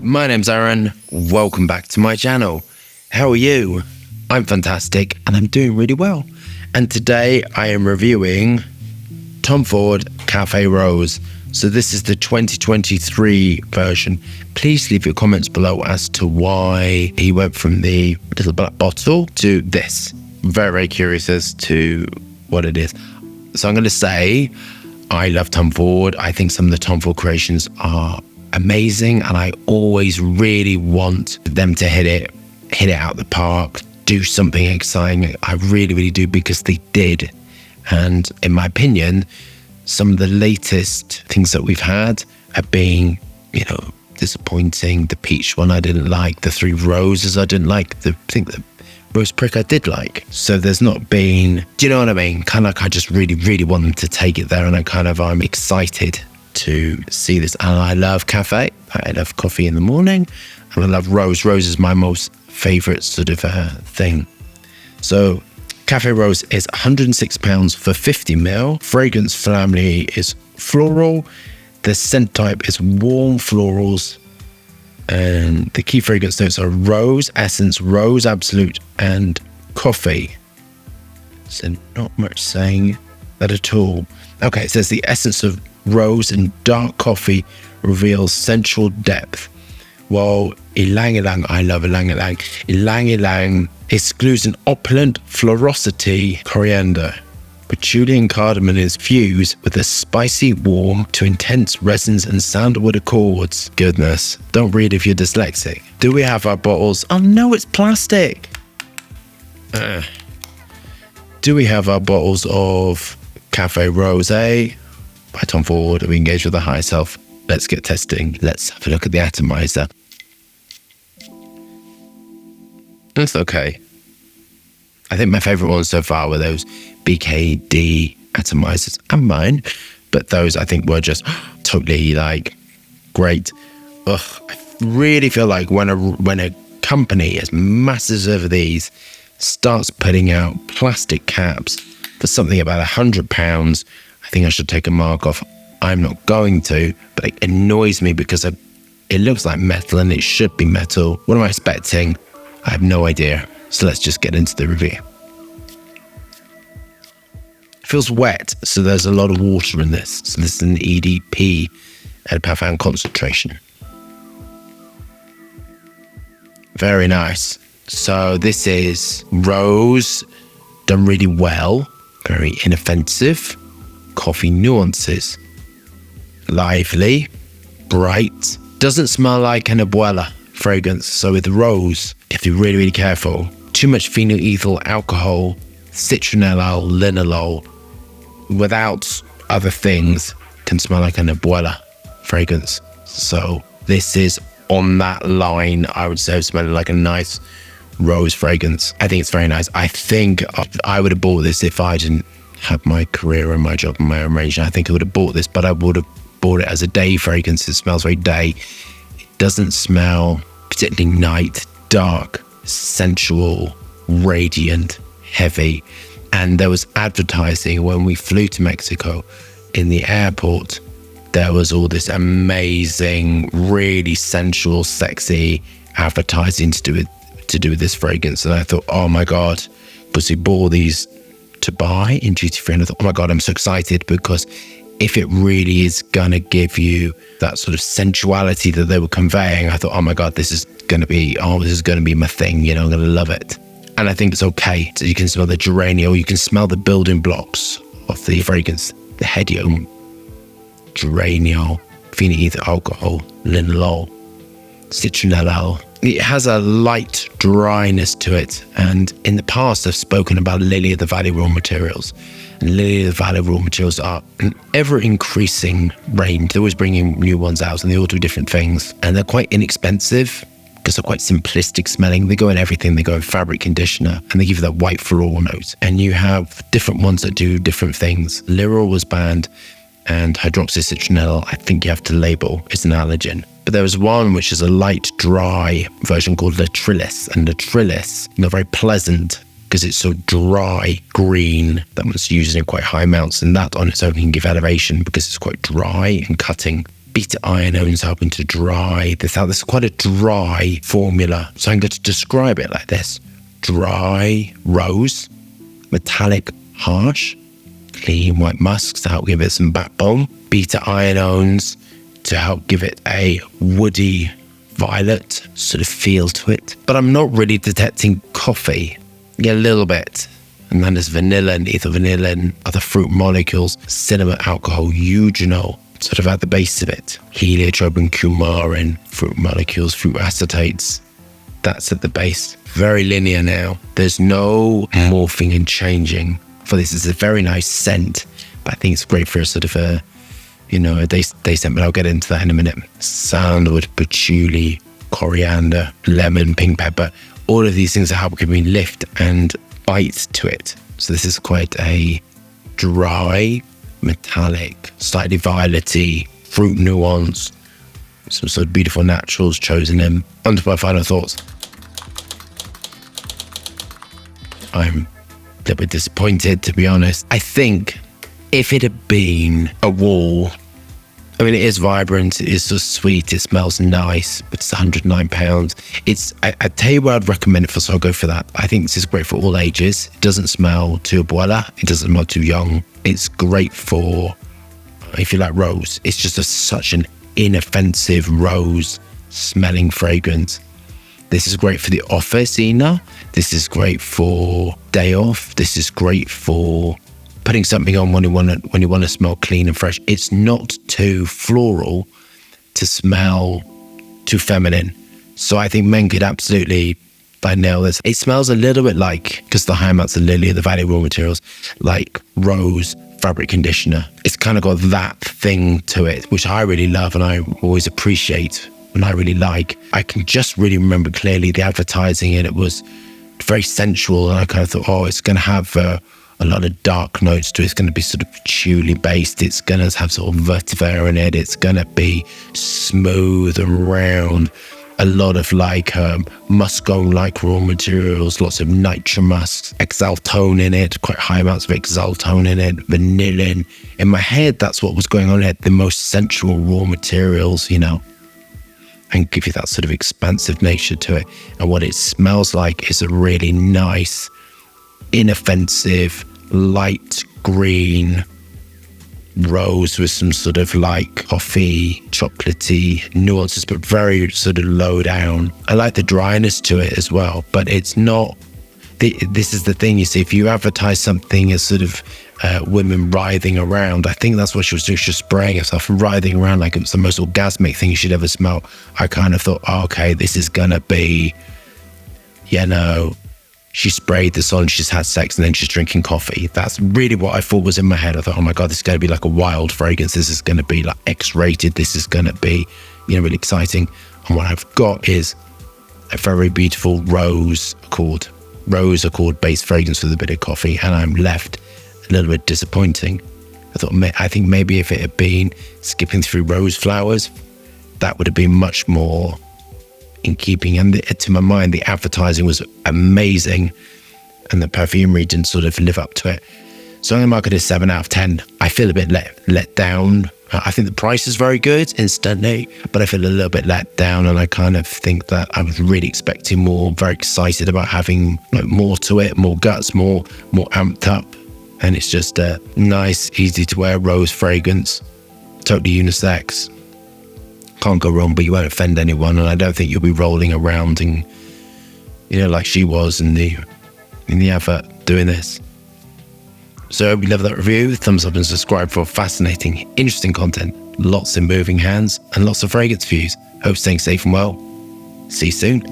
My name's Aaron. Welcome back to my channel. How are you? I'm fantastic and I'm doing really well. And today I am reviewing Tom Ford CAFÉ Rose. So this is the 2023 version. Please leave your comments below as to why he went from the little black bottle to this. Very, very curious as to what it is. So I'm going to say I love Tom Ford. I think some of the Tom Ford creations are amazing, and I always really want them to hit it out the park, do something exciting. I really, really do, because they did. And in my opinion, some of the latest things that we've had have been, disappointing. The peach one I didn't like. The three roses I didn't like. The rose prick I did like. So there's not been, do you know what I mean? Kind of like I just really, really want them to take it there, and I'm excited to see this. And I love CAFÉ. I love coffee in the morning, and I love rose. Rose is my most favorite sort of thing. So CAFÉ Rose is £106 for 50 ml. Fragrance family is floral. The scent type is warm florals. And the key fragrance notes are rose, essence, rose absolute, and coffee. So not much saying that at all. Okay, it says the essence of rose and dark coffee reveals sensual depth, while ylang ylang, I love ylang ylang. Ylang ylang excludes an opulent florosity. Coriander, patchouli and cardamom is fused with a spicy warm to intense resins and sandalwood accords. Goodness, don't read if you're dyslexic. Do we have our bottles? Oh no, it's plastic. Do we have our bottles of CAFÉ Rosé by Tom Ford? Are we engaged with the higher self? Let's get testing. Let's have a look at the atomizer. That's okay. I think my favorite ones so far were those BKD atomizers, and mine, but those I think were just totally great. I really feel like when a company as massive of these starts putting out plastic caps for something about £100, I think I should take a mark off. I'm not going to, but it annoys me because it looks like metal and it should be metal. What am I expecting? I have no idea. So let's just get into the review. It feels wet, so there's a lot of water in this. So this is an EDP, Eau de Parfum concentration. Very nice. So this is rose, done really well. Very inoffensive. Coffee nuances. Lively, bright. Doesn't smell like an abuela fragrance. So with rose, if you're really, really careful, too much phenyl ethyl alcohol, citronellol, linalool, without other things, can smell like an abuela fragrance. So this is on that line, I would say, smelling like a nice rose fragrance. I think it's very nice. I think I would have bought this if I didn't have my career and my job and my own range. I think I would have bought this, but I would have bought it as a day fragrance. It smells very day. It doesn't smell particularly night, dark, sensual, radiant, heavy. And there was advertising when we flew to Mexico in the airport. There was all this amazing, really sensual, sexy advertising to do with this fragrance. And I thought, oh my God, because we bought these to buy in duty free, and I thought, oh my God, I'm so excited, because if it really is gonna give you that sort of sensuality that they were conveying, I thought, oh my God, this is gonna be my thing, I'm gonna love it. And I think it's okay. So you can smell the geraniol, you can smell the building blocks of the fragrance, the hedium, geraniol, phenyl ethyl alcohol, linalool, citronellol. It has a light dryness to it. And in the past, I've spoken about Lily of the Valley raw materials. And Lily of the Valley raw materials are an ever-increasing range. They're always bringing new ones out, and they all do different things. And they're quite inexpensive because they're quite simplistic smelling. They go in everything. They go in fabric conditioner, and they give you that white floral note. And you have different ones that do different things. Lirol was banned, and hydroxycitronellol, I think you have to label, is an allergen. But there was one which is a light, dry version called Latrillis. And Latrillis, very pleasant because it's so dry, green. That one's used in quite high amounts, and that on its own can give elevation because it's quite dry and cutting. beta ionones helping to dry this out. This is quite a dry formula. So I'm going to describe it like this. Dry rose, metallic harsh, clean white musks to help give it some backbone. Beta ionones to help give it a woody violet sort of feel to it. But I'm not really detecting coffee. Yeah, a little bit. And then there's vanillin, ethyl vanillin, other fruit molecules, cinnamon alcohol, eugenol, sort of at the base of it. Heliotrope and coumarin, fruit molecules, fruit acetates. That's at the base. Very linear now. There's no morphing and changing for this. It's a very nice scent, but I think it's great for a sort of a day scent, but I'll get into that in a minute. Sandalwood, patchouli, coriander, lemon, pink pepper. All of these things are helping me lift and bite to it. So this is quite a dry, metallic, slightly violety, fruit nuance, some sort of beautiful naturals chosen in. On to my final thoughts. I'm a little bit disappointed, to be honest. I think if it had been a wall, I mean, it is vibrant, it is so sweet, it smells nice, but it's £109. I tell you where I'd recommend it for, so I'll go for that. I think this is great for all ages. It doesn't smell too abuela, it doesn't smell too young. It's great for, if you like rose, it's just such an inoffensive rose smelling fragrance. This is great for the office, Ina. This is great for day off. This is great for putting something on when you want to smell clean and fresh. It's not too floral to smell too feminine. So I think men could absolutely nail this. It smells a little bit like, because the high amounts of lily are the value raw materials, like rose fabric conditioner. It's kind of got that thing to it, which I really love and I always appreciate and I really like. I can just really remember clearly the advertising, and it was very sensual, and I kind of thought, it's going to have a lot of dark notes to it. It's going to be sort of patchouli based. It's going to have sort of vetiver in it. It's going to be smooth and round. A lot of muscone-like raw materials, lots of nitromus, exaltone in it, quite high amounts of exaltone in it, vanillin. In my head, that's what was going on. It had the most sensual raw materials, and give you that sort of expansive nature to it. And what it smells like is a really nice, inoffensive, light green rose with some sort of coffee, chocolatey nuances, but very sort of low down. I like the dryness to it as well, but it's not. This is the thing, you see, if you advertise something as sort of women writhing around, I think that's what she was doing. She was spraying herself and writhing around like it was the most orgasmic thing you should ever smell. I kind of thought, okay, this is gonna be, she sprayed this on, she's had sex, and then she's drinking coffee. That's really what I thought was in my head. I thought, oh my God, this is going to be like a wild fragrance. This is going to be like X-rated. This is going to be, really exciting. And what I've got is a very beautiful rose accord based fragrance with a bit of coffee. And I'm left a little bit disappointing. I think maybe if it had been skipping through rose flowers, that would have been much more in keeping. And to my mind, the advertising was amazing and the perfumery didn't sort of live up to it. So I'm going to mark it as 7 out of 10. I feel a bit let down. I think the price is very good instantly, but I feel a little bit let down, and I kind of think that I was really expecting more, very excited about having more to it, more guts, more amped up. And it's just a nice, easy to wear rose fragrance, totally unisex. Can't go wrong, but you won't offend anyone, and I don't think you'll be rolling around and like she was in the advert doing this. So I hope you love that review. Thumbs up and subscribe for fascinating, interesting content, lots in moving hands and lots of fragrance views. Hope staying safe and well. See you soon.